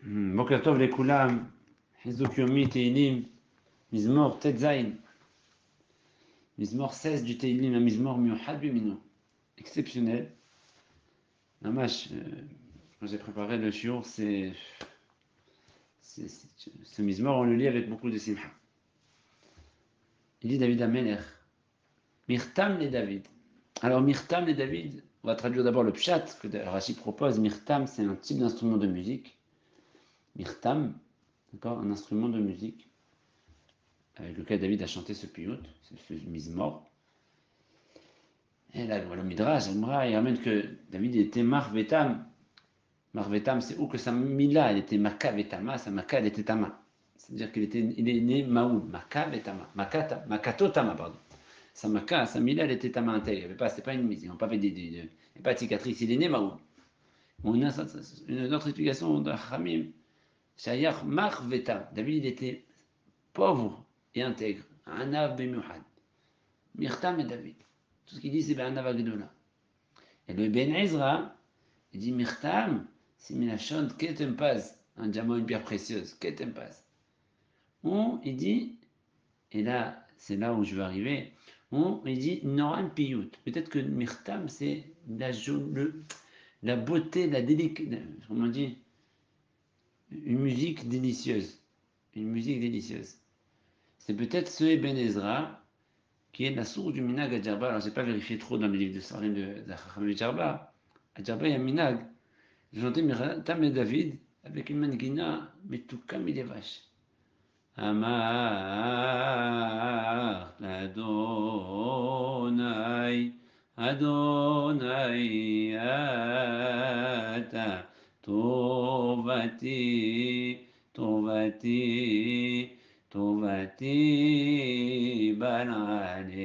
בוקר טוב לכולם, חיזוק יומי, תהילים, מזמור ט"ז, מזמור 16 du תהילים, un מזמור מיוחד במינו, exceptionnel. ממש, quand j'ai préparé le shiur, ce mizmor, on le lit avec beaucoup de simcha. Il dit David Amelech, Mirtam le David. Alors, Mirtam le David, on va traduire d'abord le pshat que Rashi propose. Mirtam, c'est un type d'instrument de musique. Mirtam, d'accord, un instrument de musique avec lequel David a chanté ce piyut, ce mizmor. Et là, le Midrash, il ramène que David était marvetam. Marvetam, c'est où que sa mila, elle était maka vetama, sa maka, elle était tama. C'est-à-dire il est né maoul, maka vetama, makato tama, pardon. Sa maka, sa mila, elle était tama intègre. C'était pas une mise, ils n'ont pas fait il n'y a pas de cicatrice, il est né maoul. On a une autre explication de Hamim. Shayach marvetam. David, il était pauvre et intègre. Anav bemiuhad. Mirtam et David. Tout ce qu'il dit, c'est Be'anav Agdola. Et le Ben Ezra, il dit Mirtam, c'est Minachon Ketempaz, un diamant, une pierre précieuse, Ketempaz. Ou il dit, et là, c'est là où je veux arriver, ou il dit Noran Piyut. Peut-être que Mirtam, c'est la beauté, la délicatesse, comment on dit, une musique délicieuse. Une musique délicieuse. C'est peut-être ce Ben Ezra qui est la source du minag à Djerba. Alors, je n'ai pas vérifié trop dans le livre de Sarim de Chacham Djerba. À Djerba, il y a un minag. J'ai chanté Mirtam et David avec une mangina, mais tout comme il est vache. Amar Adonai, Adonai ata tovati, tovati, tovati banalecha.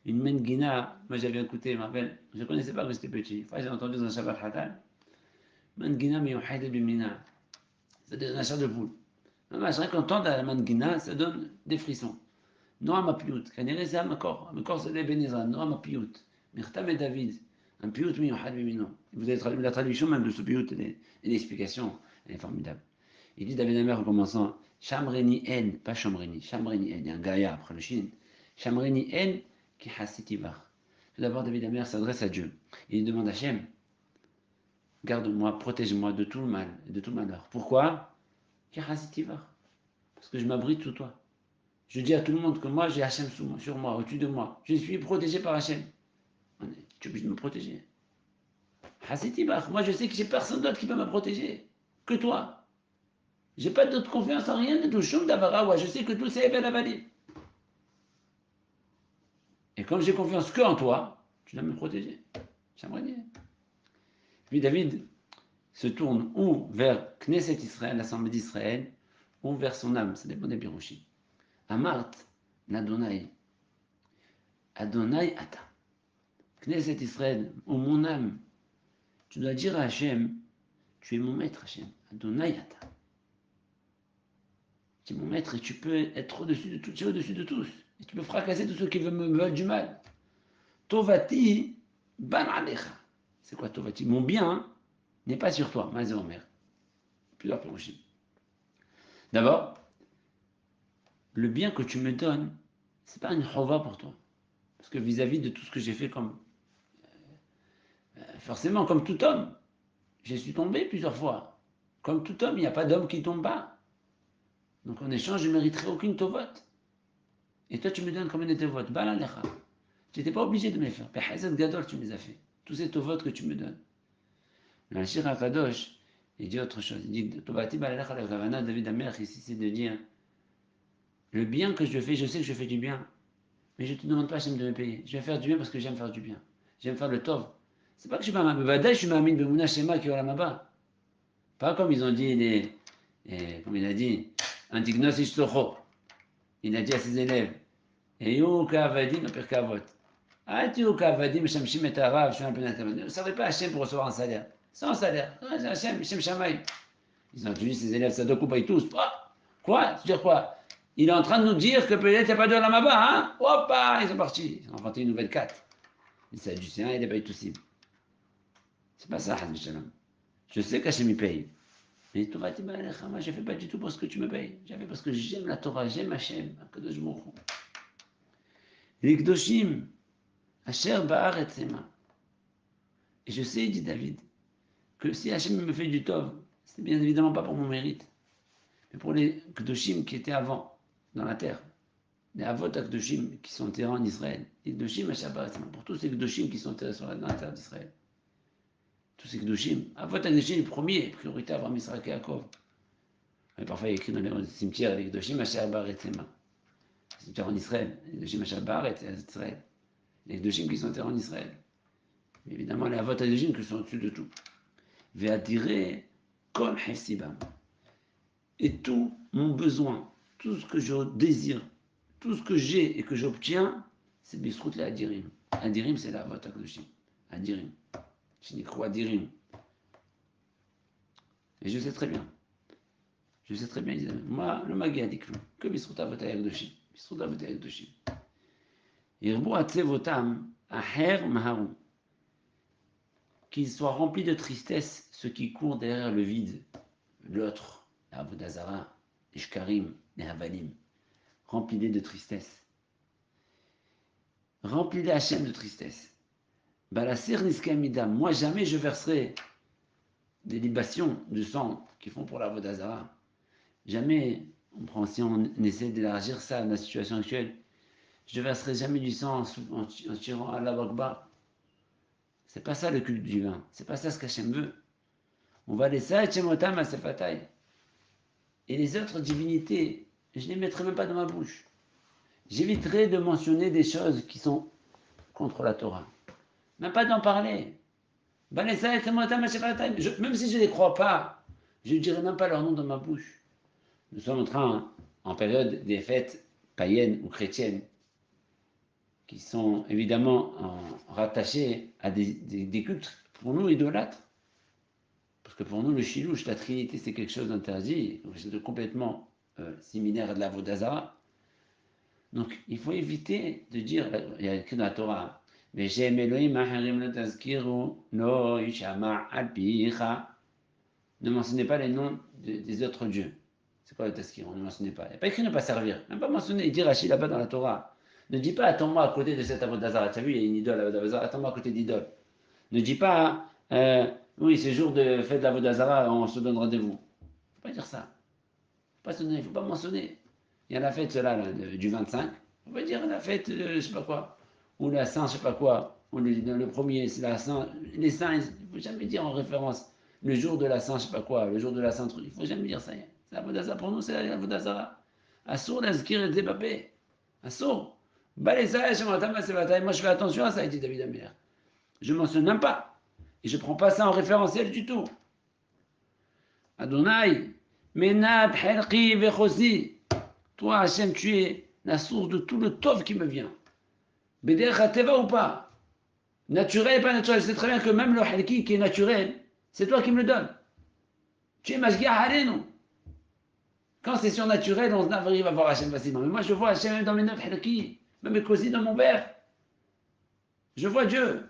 Une mangina, moi j'avais écouté, je me rappelle, je ne connaissais pas quand j'étais petit. J'ai entendu dans un Shabbat Hatal. Mangina miyuhayda bimina. C'est-à-dire un chair de poule. Rien qu'entendre la mangina, ça donne des frissons. Noam apiyut. Kanere c'est un corps c'est des bénézra. Noam apiyut. Mirtam et David. Un piyut miyuhad bimino. Vous avez traduit la traduction même de ce piyut et l'explication, elle est formidable. Il dit David Amer en commençant Shamreni en, pas Shamreni, Shamreni en, il y a un gaïa après le Shin. Shamreni en qui hasitivar. Tout d'abord, David Amer s'adresse à Dieu. Il demande à Hachem, garde-moi, protège-moi de tout le mal et de tout malheur. Pourquoi? Parce que je m'abrite sous toi. Je dis à tout le monde que moi, j'ai Hachem sur moi, au-dessus de moi. Je suis protégé par Hachem. Tu es obligé de me protéger. Moi, je sais que j'ai personne d'autre qui peut me protéger que toi. J'ai pas d'autre confiance en rien de tout. Je sais que tout c'est Eben Avali. Et comme j'ai confiance que en toi, tu dois me protéger. J'aimerais dire. Puis David se tourne ou vers Knesset Israël, l'Assemblée d'Israël, ou vers son âme, ça dépend des Biroshim. Amart, l'Adonai. Adonai Ata. Knesset Israël, ou mon âme, tu dois dire à Hachem, tu es mon maître Hachem. Adonai Ata. Tu es mon maître et tu peux être au-dessus de tout, tu es au-dessus de tous. Et tu peux fracasser tous ceux qui me veulent du mal. Tovati ban alecha. C'est quoi Tovati? Mon bien n'est pas sur toi, Mazé Omer. Plusieurs Biroshim. D'abord, le bien que tu me donnes, c'est pas une chova pour toi. Parce que vis-à-vis de tout ce que j'ai fait comme... forcément, comme tout homme, je suis tombé plusieurs fois. Comme tout homme, il n'y a pas d'homme qui tombe pas. Donc en échange, je ne mériterai aucune tovote. Et toi, tu me donnes comme une tovote. Balalecha. Tu n'étais pas obligé de me les faire. Behazet Gadol, tu me les as fait. Tous ces tovotes que tu me donnes. Le Shir HaKadosh, il dit autre chose. Il dit Tovati balalecha la kavana, David Amer, ici, c'est de dire le bien que je fais, je sais que je fais du bien. Mais je ne te demande pas, Hachem, de me payer. Je vais faire du bien parce que j'aime faire du bien. J'aime faire le tov. C'est pas que je suis pas ma bevada, je suis ma mine bemouna shema qui aura là-bas. Pas comme ils ont dit, comme il a dit, Antignos ishtocho. Il a dit à ses élèves, Eyu kavadim perkavot. Atu kavadim shamshim et arav, je suis un peu d'intervenir. Ne servez pas Hachem pour recevoir un salaire. Sans salaire. Hachem, Hachem Shamaï. Ils ont dit, ses élèves, ça doit couper tous. Quoi? Tu veux dire quoi? Il est en train de nous dire que peut-être il n'y a pas de Lamaba, hein? Hop, ils sont partis. Ils ont inventé une nouvelle carte. Les Sadducéens et les Baïtoussim. C'est pas ça, Hazmi Shalom. Je sais qu'Hachem il paye. Mais Torah dit, moi je ne fais pas du tout pour ce que tu me payes. J'ai fait parce que j'aime la Torah, j'aime Hachem. Akadosh Baruch Hu. Les Kdoshim, Asher Ba'aretz Ema. Et je sais, dit David, que si Hachem me fait du tov, c'est bien évidemment pas pour mon mérite, mais pour les Kdoshim qui étaient avant, dans la terre. Les Avot Kdoshim qui sont enterrés en Israël. Les Kdoshim, Asher Ba'aretz Ema. Pour tous ces Kdoshim qui sont enterrés dans la terre d'Israël. Tous ces Kdoshim. Avot Kdoshim, les premiers, priorité Abraham, Israël et Yaakov. Mais parfois, il y a écrit dans les cimetières, les Kdoshim, Asher Ba'aretz Ema. Les cimetières en Israël. Les Kdoshim, Asher Ba'aretz Israël. Les Kdoshim qui sont enterrés en Israël. Mais évidemment, les Avot Kdoshim qui sont au-dessus de tout. Ve'adiré kol hefsibam. Et tout mon besoin, tout ce que je désire, tout ce que j'ai et que j'obtiens, c'est Bisrout les Adirim. Adirim, c'est la Avot Kdoshim. Adirim. Je n'y crois Adirim. Et je sais très bien. Je sais très bien, moi, le Magi a dit que Bisrout Avot Kdoshim. Bisrout Avot Kdoshim. Irbu atzevotam aher maharu. Qu'ils soient remplis de tristesse, ceux qui courent derrière le vide, l'autre, l'Avodah Zara, les Shkarim, les Havalim, remplis-les de tristesse. Remplis-les Hachem de tristesse. Balasir Niskamida, moi jamais je verserai des libations de sang qu'ils font pour l'Avodah Zara. Jamais, si on essaie d'élargir ça à la situation actuelle, je ne verserai jamais du sang en tirant à la Akbar. C'est pas ça le culte divin. C'est pas ça ce qu'Hachem veut. On va laisser Hachemotam à Sefatay. Et les autres divinités, je ne les mettrai même pas dans ma bouche. J'éviterai de mentionner des choses qui sont contre la Torah. Même pas d'en parler. Même si je ne les crois pas, je ne dirai même pas leur nom dans ma bouche. Nous sommes en période des fêtes païennes ou chrétiennes, qui sont évidemment rattachés à des cultes, pour nous, idolâtres. Parce que pour nous, le chilouche, la Trinité, c'est quelque chose d'interdit, c'est complètement similaire à de la Vodazara. Donc, il faut éviter de dire, il y a écrit dans la Torah, ne mentionnez pas les noms des autres dieux. C'est quoi le tazkir? On ne mentionnait pas. Il n'y a pas écrit ne pas servir. Même pas mentionné. Il dit Rachid là-bas dans la Torah. Ne dis pas attends-moi à côté de cette Avodazara. Tu as vu, il y a une idole à Avodazara. Attends-moi à côté d'idole. Ne dis pas oui, c'est jour de fête de l'Avodazara, on se donne rendez-vous. Il ne faut pas dire ça. Il ne faut pas mentionner. Il y a la fête là, du 25. Il ne faut pas dire la fête de je ne sais pas quoi. Ou la Saint, je ne sais pas quoi. Ou le premier, c'est la Saint. Les saints, il ne faut jamais dire en référence le jour de la Saint, je ne sais pas quoi. Le jour de la Sainte. Il ne faut jamais dire ça. C'est l'Avodazara pour nous, c'est l'Avodazara. Assour l'azkir et le débapé. Assour. Moi, je fais attention à ça, dit David Améler. Je ne mentionne même pas. Et je ne prends pas ça en référentiel du tout. Adonai, Menad, Helki, Vechosi. Toi, Hachem, tu es la source de tout le tov qui me vient. Beder Khateva ou pas. Naturel et pas naturel. C'est très bien que même le Helki qui est naturel, c'est toi qui me le donnes. Tu es Mashgiach Alenu. Quand c'est surnaturel, on arrive à voir Hachem facilement. Mais moi, je vois Hachem même dans mes 9 Helki, même mes cosines dans mon verre. Je vois Dieu.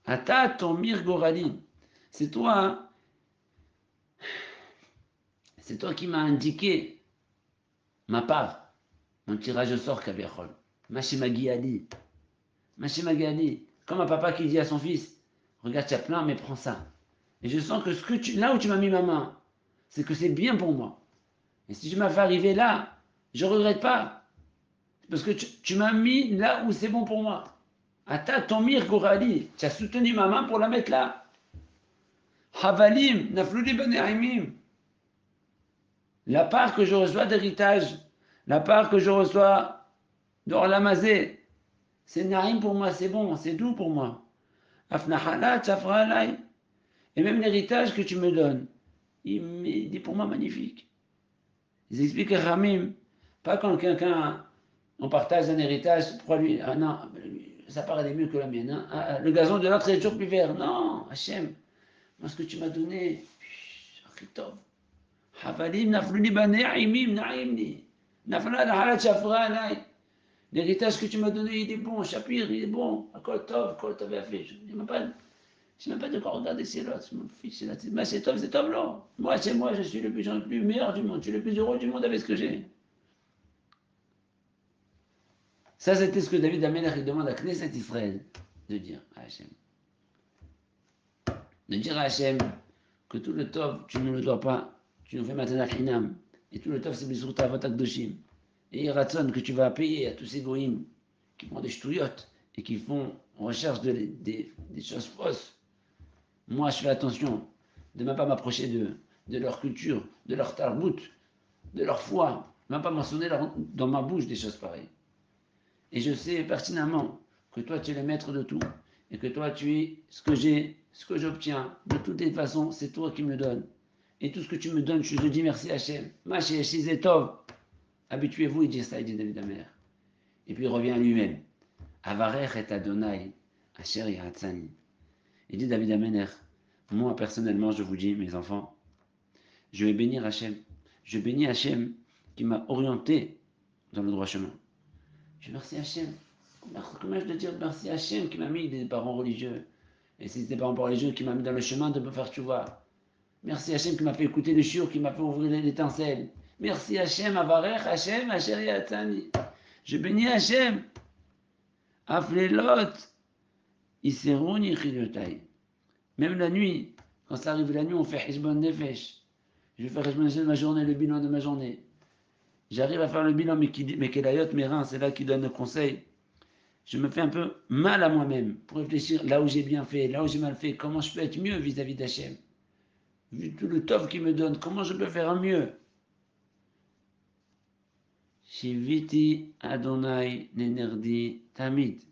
Ata ton Mirgorali. C'est toi, hein? C'est toi qui m'as indiqué ma part, mon tirage au sort, Kaviachol. Mashimagi Ali. Mashimagi Ali. Comme un papa qui dit à son fils, regarde, tu as plein, mais prends ça. Et je sens que, là où tu m'as mis ma main, c'est que c'est bien pour moi. Et si je m'as fait arriver là, je ne regrette pas. Parce que tu m'as mis là où c'est bon pour moi. Ata ton Mirgorali. Tu as soutenu ma main pour la mettre là. Havalim, Nafluli Banehaimim. La part que je reçois d'héritage, la part que je reçois d'Orlamazé, c'est Naïm pour moi, c'est bon, c'est doux pour moi. Afnahalat, Safralai. Et même l'héritage que tu me donnes, il est pour moi magnifique. Ils expliquent à Ramim, pas quand quelqu'un, on partage un héritage, pourquoi lui, ah non, ça paraît mieux que la mienne, hein, ah, le gazon de l'autre est toujours plus vert. Non, Hachem, moi ce que tu m'as donné, Achitov. Havalim nafluni bane'imim na'imni. Nafla halat shafra alay. L'héritage que tu m'as donné, il est bon. Shapir, il est bon. Kol tov yafé. Je n'ai même pas de quoi regarder c'est l'autre, je m'en fiche. C'est top, là. Moi, c'est moi, je suis le plus meilleur du monde, je suis le plus heureux du monde avec ce que j'ai. Ça, c'était ce que David Amelech demande à Knesset Israël de dire à Hachem. De dire à Hachem que tout le tov, tu ne le dois pas, tu nous fais maintenant l'inam. Et tout le tov, c'est sur ta vote Akdoshim. Et Ratson que tu vas payer à tous ces goïms qui font des ch'touillottes et qui font en recherche des choses fausses. Moi, je fais attention de ne même pas m'approcher de leur culture, de leur tarbout, de leur foi, même pas mentionner dans ma bouche des choses pareilles. Et je sais pertinemment que toi, tu es le maître de tout et que toi, tu es ce que j'ai, ce que j'obtiens. De toutes les façons, c'est toi qui me le donnes. Et tout ce que tu me donnes, je te dis merci Hachem. Maché, Shizetov. Habituez-vous, il dit ça, il dit David Amer. Et puis il revient à lui-même. Avarech et Adonai, Asher Yahatzani. Il dit David Amener, moi personnellement, je vous dis, mes enfants, je vais bénir Hachem. Je bénis Hachem qui m'a orienté dans le droit chemin. Je remercie Hachem. Comment je dois dire merci Hachem qui m'a mis des parents religieux. Et c'est des parents religieux qui m'a mis dans le chemin de me faire tchouva. Merci Hachem qui m'a fait écouter le shiur, qui m'a fait ouvrir l'étincelle. Merci Hachem, Avarech, Hachem, Asher Yahatzani. Je bénis Hachem. Aflelot, Iserun Yichiliotai. Même la nuit, quand ça arrive la nuit, on fait Hizbon Nefesh. Je vais faire Hizbon Nefesh de ma journée, le bilan de ma journée. J'arrive à faire le bilan, mais Kelayot, mes reins, c'est là qui donne le conseil. Je me fais un peu mal à moi-même pour réfléchir là où j'ai bien fait, là où j'ai mal fait, comment je peux être mieux vis-à-vis d'Hachem. Vu tout le tov qu'il me donne, comment je peux faire mieux. Shiviti Adonai Nenerdi Tamid.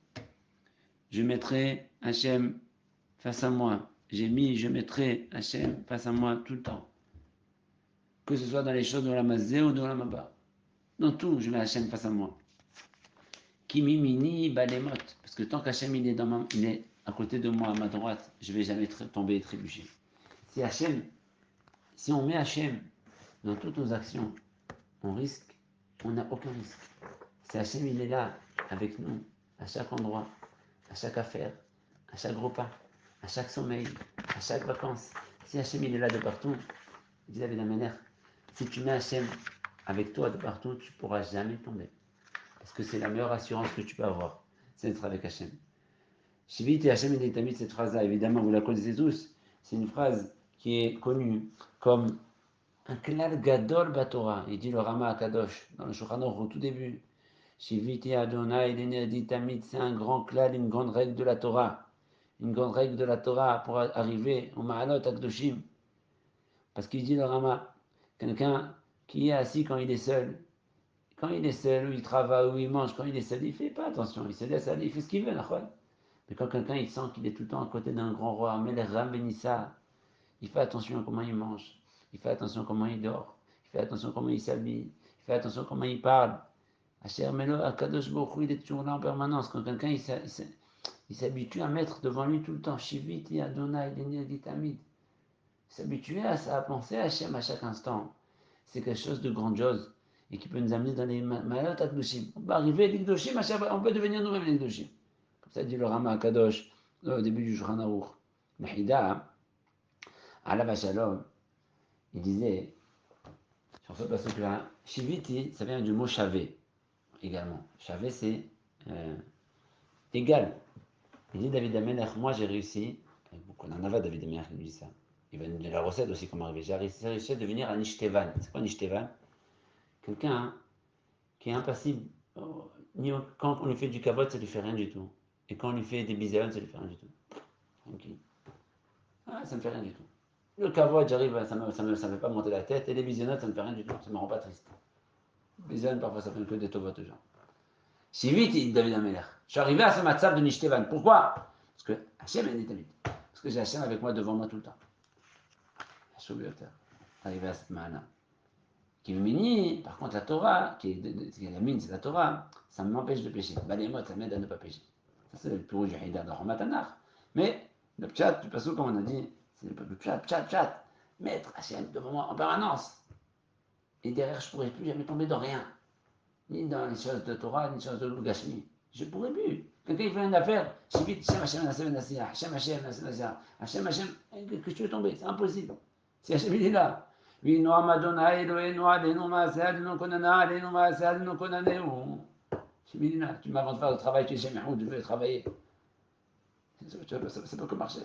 Je mettrai Hachem face à moi. Je mettrai Hachem face à moi tout le temps. Que ce soit dans les choses de la Mazé ou de la Maba. Dans tout, je mets Hachem face à moi. Kimimini balemot. Parce que tant qu'Hachem il est à côté de moi, à ma droite, je ne vais jamais tomber et trébucher. Si on met Hachem dans toutes nos actions, on n'a aucun risque. Si Hachem il est là avec nous, à chaque endroit, à chaque affaire, à chaque repas, à chaque sommeil, à chaque vacances. Si Hachem il est là de partout, dit David Amener, si tu mets Hachem avec toi de partout, tu ne pourras jamais tomber. Parce que c'est la meilleure assurance que tu peux avoir, c'est d'être avec Hachem. Shivit et Hachem et Tamid, cette phrase-là, évidemment, vous la connaissez tous. C'est une phrase qui est connue comme un klal gadol batora. Il dit le Rama Akadosh dans le Shulchan Aruch au tout début. Shivit et Adonai et Tamid, c'est un grand klal, une grande règle de la Torah. Une grande règle de la Torah pour arriver au Ma'alot Akdoshim. Parce qu'il dit le Rama, quelqu'un qui est assis quand il est seul, ou il travaille, ou il mange, quand il est seul, il ne fait pas attention, il se laisse aller, il fait ce qu'il veut, mais quand quelqu'un il sent qu'il est tout le temps à côté d'un grand roi, Melech Ram Benissa, il fait attention à comment il mange, il fait attention à comment il dort, il fait attention à comment il s'habille, il fait attention à comment il parle. Asher Melo Akadosh Baruch Hu, il est toujours là en permanence. Quand quelqu'un il s'habitue à mettre devant lui tout le temps, Shiviti Adonai Denedi Tamid, s'habituer à ça, à penser à Hachem à chaque instant, c'est quelque chose de grandiose et qui peut nous amener dans les malot Akdoshim. On peut arriver à l'Ikdoshim, on peut devenir nous-mêmes l'Ikdoshim. Comme ça dit le Rama Akadosh au début du Shulchan Aruch. Mahida, Alav Shalom, il disait, sur ce passage-là, Shiviti, ça vient du mot chavé également. Chavé, c'est égal. Il dit David Amelech, moi j'ai réussi, beaucoup en avait David Amelech qui dit ça. Il va nous donner la recette aussi, comment arriver. J'ai réussi à devenir un Nishtevan. C'est quoi un Nishtevan? Quelqu'un qui est impassible. Quand on lui fait du kavod, ça lui fait rien du tout. Et quand on lui fait des bisayon, ça lui fait rien du tout. Tranquille. Ah, ça me fait rien du tout. Le kavod, j'arrive, ça me fait pas monter la tête. Et les bisayonotes, ça me fait rien du tout. Ça me rend pas triste. Les bisayon, parfois, ça fait que des tovot aux gens. Si vite, il dit David Amelech. Je suis arrivé à ce matzab de Nishtevan. Pourquoi? Parce que Hachem est David. Parce que j'ai Hachem avec moi, devant moi tout le temps. Arrivé à cette maana. Qui me par contre la Torah, qui est la mine, c'est la Torah, ça m'empêche de pécher. Balémot, ça m'aide à ne pas pécher. Ça c'est le plus du Haïda dans Ramatanach. Mais le pchat, du passou, comme on a dit, c'est le pchat. Mettre Hachem devant moi en permanence. Et derrière, je ne pourrais plus jamais tomber dans rien. Ni dans les choses de Torah, ni les choses de Gashmi. Je ne pourrais plus. Quelqu'un il fait une affaire, je dis vite, Hachem Hachem Nasser Nassia, Hachem Hachem Nasser Nassia, Hachem Hachem, que tu veux tomber, c'est impossible. Si Hachem il est là, oui, Noam Adonai Eloheinu Aleinu Maaseh Adonu Konana Aleinu Maaseh Adonu Konaneu. Hachem il est là, tu m'as de faire le travail, tu es Hachem Yahoud, je veux travailler. Ça ne peut que marcher.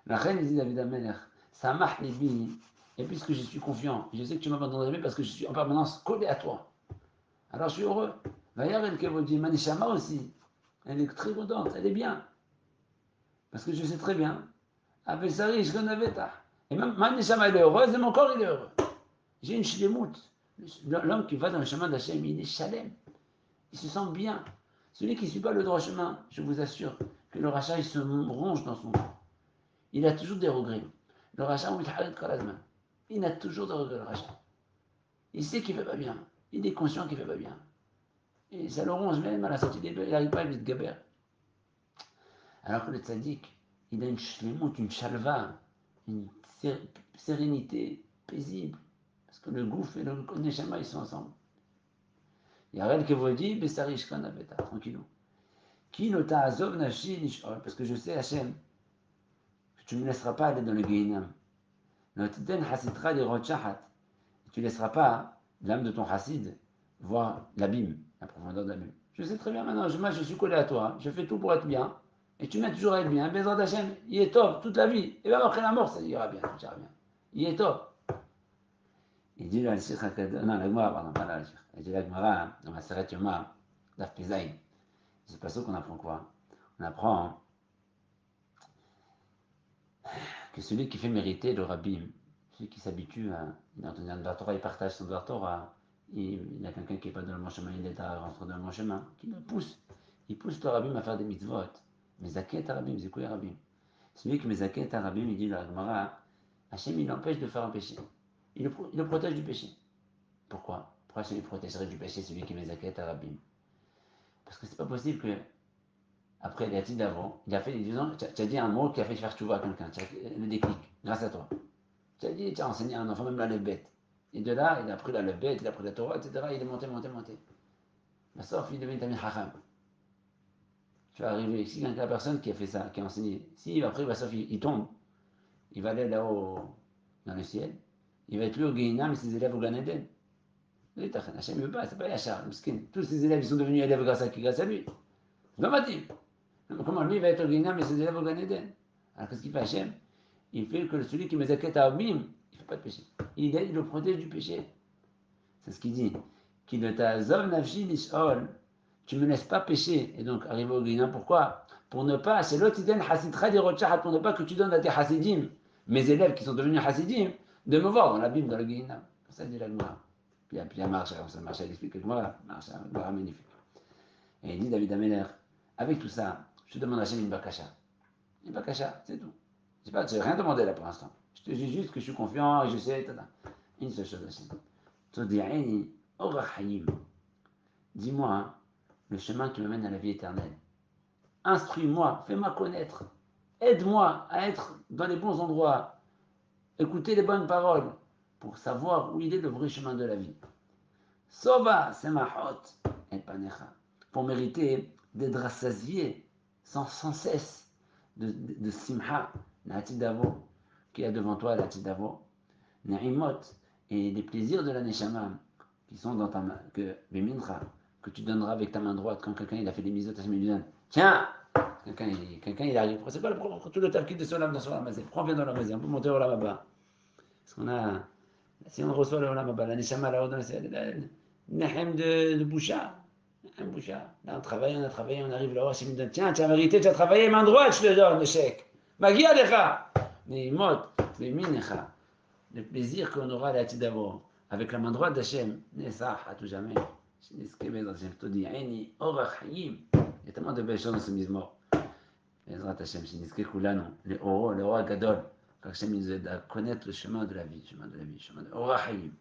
La reine dit David Amelech, ça marche les billes, et puisque je suis confiant, je sais que tu m'abandonneras jamais parce que je suis en permanence collé à toi. Alors je suis heureux. D'ailleurs, elle vous dit, Manishama aussi, elle est très contente, elle est bien. Parce que je sais très bien, Avesari, je connais ta. Et même Manishama, elle est heureuse, et mon corps, il est heureux. J'ai une shlemout. L'homme qui va dans le chemin d'Hachem, il est chalem. Il se sent bien. Celui qui ne suit pas le droit chemin, je vous assure que le rachat, il se ronge dans son corps. Il a toujours des regrets. Le rachat, il a toujours des regrets, le rachat. Il sait qu'il ne fait pas bien. Il est conscient qu'il ne fait pas bien. Et ça le ronge même à la sortie des deux, il n'arrive pas à vite gaber. Alors que le tzaddik, il a une shlemut, une chalva, une sérénité paisible. Parce que le gouffre et le neshama, ils sont ensemble. Il y a rien que vous dit, Bessarish Kanaveta, tranquillou. Qui ne ta'azov nashi nishol, parce que je sais, Hachem, que tu ne me laisseras pas aller dans le Gehinam. Notden hasitra li rochahat. Tu ne laisseras pas l'âme de ton chassid voir l'abîme, la profondeur de l'abîme. Je sais très bien maintenant, moi je suis collé à toi, je fais tout pour être bien, et tu m'aides toujours à être bien. Bezrat Hashem, il est top toute la vie, et même après la mort, ça ira bien, tout ira bien. Il est top. Il dit là, le Sikh HaKadosh, non, la Gemara, pardon, pas là, le Sikh. Il dit la Gemara, dans ma Seret Yoma, Daf Pezaï. C'est pas ça qu'on apprend quoi. On apprend que celui qui fait mériter le Rabbim, celui qui s'habitue à, dans le Torah, il partage son Torah, il y a quelqu'un qui n'est pas dans le bon chemin, il est à rentrer dans le bon chemin, qui le pousse. Il pousse le Rabbim à faire des mitzvot. Mezaket Arabim, c'est quoi Arabim? Celui qui Mezaket Arabim, il dit la Gemara, Hachem, il l'empêche de faire un péché. Il le protège du péché. Pourquoi? Pourquoi Hachem il protégerait du péché celui qui Mezaket Arabim? Parce que c'est pas possible que, après les études d'avant, il a fait, disons, tu as dit un mot qui a fait faire chouva à quelqu'un, le déclic, grâce à toi. Tu as dit, tu as enseigné à un enfant même la lève-bête. Et de là, il a pris la lève-bête, il a pris la Torah, etc. Il est monté. Sauf il devient Tamil Hacham. Tu vas arriver ici, la personne qui a fait ça, qui a enseigné. Si après, sauf il tombe, il va aller là-haut dans le ciel, il va être lui au Guéhinam et ses élèves au Gan Eden. Hachem ne veut pas, c'est pas Yachar, tous ses élèves ils sont devenus élèves grâce à lui. C'est pas Matim. Comment lui va être au Guéhinam et ses élèves au Gan Eden? Alors qu'est-ce qu'il fait Hachem? Il fait que celui qui me zaket à Abim, il ne fait pas de péché. Il le protège du péché. C'est ce qu'il dit. Qui ne ta'azov nafshi lishol. Tu ne me laisses pas pécher. Et donc, arriver au Guéhinam, pourquoi? Pour ne pas, c'est l'otiden hasidra des rochahat, pour ne pas que tu donnes à tes hasidim, mes élèves qui sont devenus hasidim, de me voir dans la Bible, dans le Guéhinam. Ça dit la Gemara. Puis il y a marche, ça marche, elle explique que moi, marche, un Gemara magnifique. Et il dit David Ameler, avec tout ça, je te demande à Hachem une bakasha. Une bakasha, c'est tout. Je n'ai rien demandé là pour l'instant. Je te dis juste que je suis confiant et je sais, etc. Une seule chose, Hachem. Todi'eni orachayim. Dis-moi hein, le chemin qui me mène à la vie éternelle. Instruis-moi, fais-moi connaître. Aide-moi à être dans les bons endroits. Écouter les bonnes paroles pour savoir où il est le vrai chemin de la vie. Sova semachot et panecha. Pour mériter d'être rassasié sans cesse de simha, l'atidavo, qui est devant toi, l'atidavo, naimot, et les plaisirs de la neshama, qui sont dans ta main, que tu donneras avec ta main droite quand quelqu'un il a fait des mises, il lui donne, tiens, quelqu'un il arrive, c'est pas le problème, tout le tafkid de Solam dans Solam Hazé, prends bien dans la maison, on peut monter au Olam Haba. Parce qu'on a, si on reçoit le Olam Haba, la neshama là-haut dans le ciel, Nahem de Boucha. Un Boucha. Là, on travaille, on arrive là-haut, il me donne, tiens, tu as mérité, tu as travaillé, main droite, je te donne le chèque. Magia lecha. Mais mot, mais minecha. Le plaisir qu'on aura là d'abord, avec la main droite d'Hachem, Nesah à tout jamais. Il y a tellement de belles choses dans ce mismor. Bezrat Hachem, Shiniske Kulano, le Oro Gadol. Hachem nous aide à connaître le chemin de la vie, chemin de Ora Hayim.